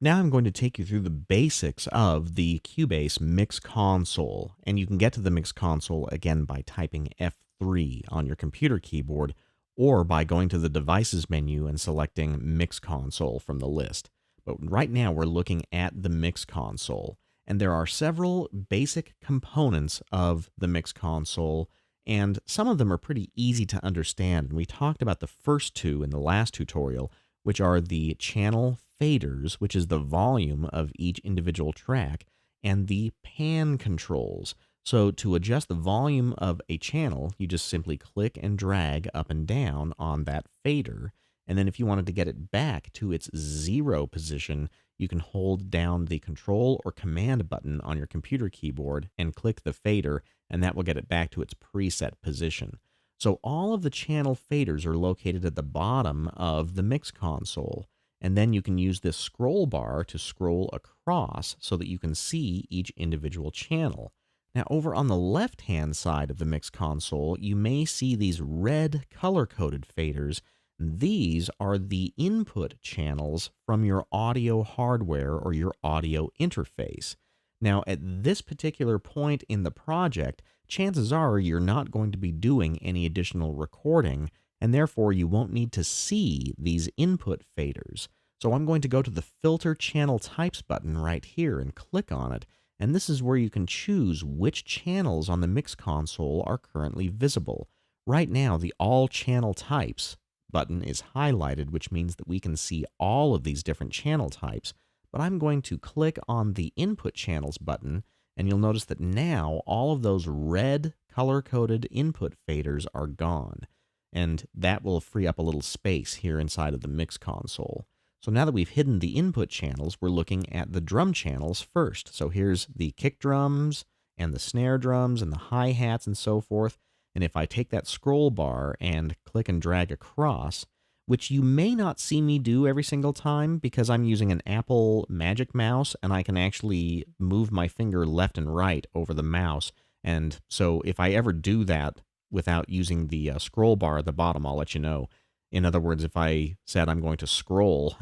Now I'm going to take you through the basics of the Cubase Mix Console, and you can get to the Mix Console again by typing F3 on your computer keyboard or by going to the Devices menu and selecting Mix Console from the list. But right now we're looking at the Mix Console, and there are several basic components of the Mix Console, and some of them are pretty easy to understand. And we talked about the first two in the last tutorial, which are the channel faders, which is the volume of each individual track, and the pan controls. So to adjust the volume of a channel, you just simply click and drag up and down on that fader. And then if you wanted to get it back to its 0 position, you can hold down the control or command button on your computer keyboard and click the fader, and that will get it back to its preset position. So all of the channel faders are located at the bottom of the Mix Console. And then you can use this scroll bar to scroll across so that you can see each individual channel. Now over on the left-hand side of the Mix Console, you may see these red color-coded faders. These are the input channels from your audio hardware or your audio interface. Now at this particular point in the project, chances are you're not going to be doing any additional recording, and therefore you won't need to see these input faders. So I'm going to go to the Filter Channel Types button right here and click on it, and this is where you can choose which channels on the Mix Console are currently visible. Right now, the All Channel Types button is highlighted, which means that we can see all of these different channel types, but I'm going to click on the Input Channels button, and you'll notice that now all of those red color-coded input faders are gone. And that will free up a little space here inside of the Mix Console. So now that we've hidden the input channels, we're looking at the drum channels first. So here's the kick drums and the snare drums and the hi-hats and so forth. And if I take that scroll bar and click and drag across, which you may not see me do every single time because I'm using an Apple Magic Mouse and I can actually move my finger left and right over the mouse. And so if I ever do that without using the scroll bar at the bottom, I'll let you know. In other words, if I said I'm going to scroll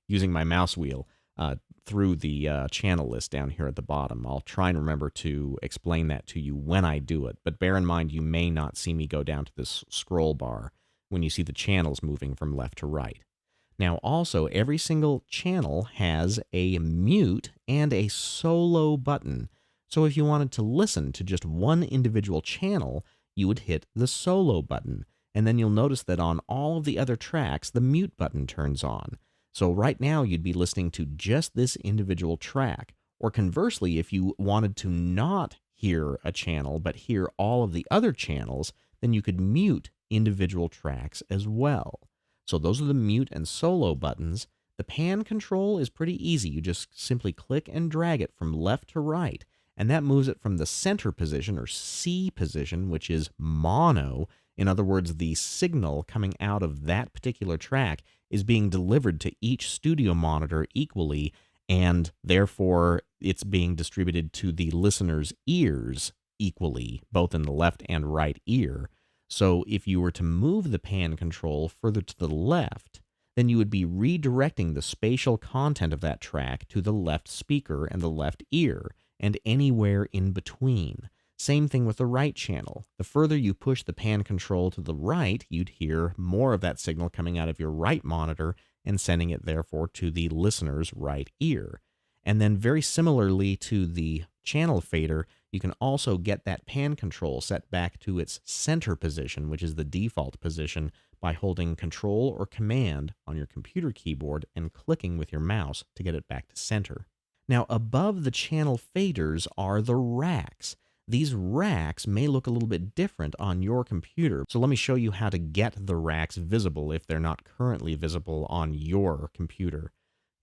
using my mouse wheel through the channel list down here at the bottom, I'll try and remember to explain that to you when I do it. But bear in mind, you may not see me go down to this scroll bar when you see the channels moving from left to right. Now also, every single channel has a mute and a solo button. So if you wanted to listen to just one individual channel, you would hit the solo button, and then you'll notice that on all of the other tracks, the mute button turns on. So right now, you'd be listening to just this individual track. Or conversely, if you wanted to not hear a channel, but hear all of the other channels, then you could mute individual tracks as well. So those are the mute and solo buttons. The pan control is pretty easy. You just simply click and drag it from left to right, and that moves it from the center position, or C position, which is mono. In other words, the signal coming out of that particular track is being delivered to each studio monitor equally, and therefore it's being distributed to the listener's ears equally, both in the left and right ear. So if you were to move the pan control further to the left, then you would be redirecting the spatial content of that track to the left speaker and the left ear, and anywhere in between. Same thing with the right channel. The further you push the pan control to the right, you'd hear more of that signal coming out of your right monitor and sending it therefore to the listener's right ear. And then very similarly to the channel fader, you can also get that pan control set back to its center position, which is the default position, by holding Control or Command on your computer keyboard and clicking with your mouse to get it back to center. Now, above the channel faders are the racks. These racks may look a little bit different on your computer, so let me show you how to get the racks visible if they're not currently visible on your computer.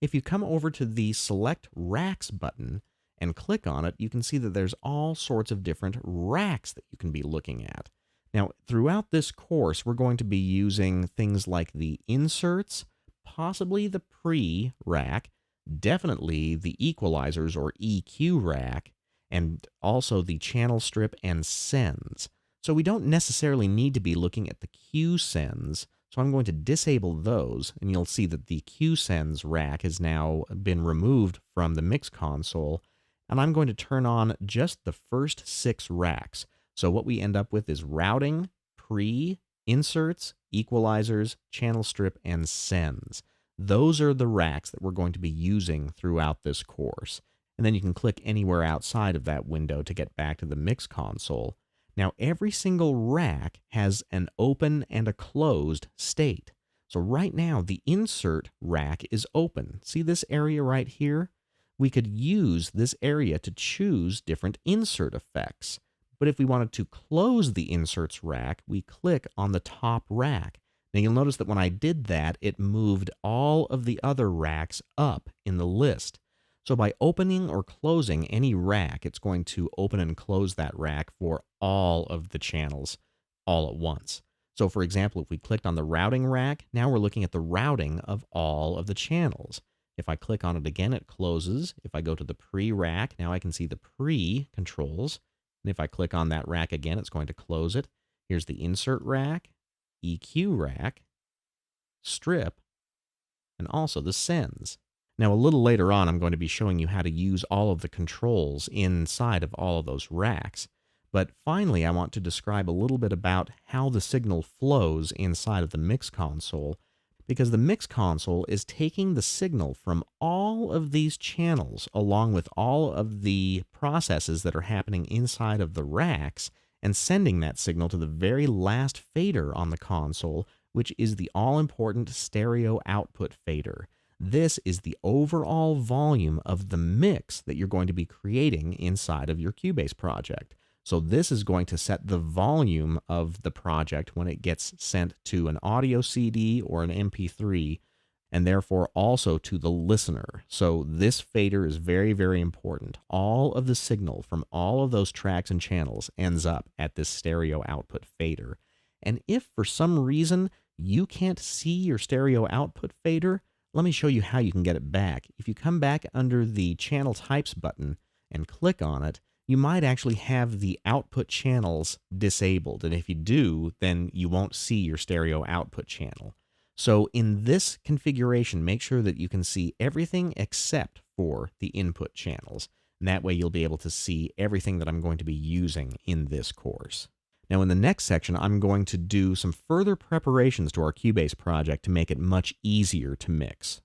If you come over to the Select Racks button and click on it, you can see that there's all sorts of different racks that you can be looking at. Now, throughout this course, we're going to be using things like the inserts, possibly the pre-rack, definitely the equalizers or EQ rack, and also the channel strip and sends. So we don't necessarily need to be looking at the Q sends So I'm going to disable those, and you'll see that the QSense rack has now been removed from the mix console, and I'm going to turn on just the first 6 racks. So what we end up with is routing, pre, inserts, equalizers, channel strip, and sends. Those are the racks that we're going to be using throughout this course. And then you can click anywhere outside of that window to get back to the mix console. Now, every single rack has an open and a closed state. So right now, the insert rack is open. See this area right here? We could use this area to choose different insert effects. But if we wanted to close the inserts rack, we click on the top rack. Now you'll notice that when I did that, it moved all of the other racks up in the list. So by opening or closing any rack, it's going to open and close that rack for all of the channels all at once. So for example, if we clicked on the routing rack, now we're looking at the routing of all of the channels. If I click on it again, it closes. If I go to the pre-rack, now I can see the pre-controls. And if I click on that rack again, it's going to close it. Here's the insert rack, EQ rack, strip, and also the sends. Now, a little later on, I'm going to be showing you how to use all of the controls inside of all of those racks. But finally, I want to describe a little bit about how the signal flows inside of the mix console, because the mix console is taking the signal from all of these channels along with all of the processes that are happening inside of the racks and sending that signal to the very last fader on the console, which is the all-important stereo output fader. This is the overall volume of the mix that you're going to be creating inside of your Cubase project. So this is going to set the volume of the project when it gets sent to an audio CD or an MP3, and therefore also to the listener. So this fader is very, very important. All of the signal from all of those tracks and channels ends up at this stereo output fader. And if for some reason you can't see your stereo output fader, let me show you how you can get it back. If you come back under the Channel Types button and click on it, you might actually have the output channels disabled. And if you do, then you won't see your stereo output channel. So in this configuration, make sure that you can see everything except for the input channels. And that way you'll be able to see everything that I'm going to be using in this course. Now in the next section, I'm going to do some further preparations to our Cubase project to make it much easier to mix.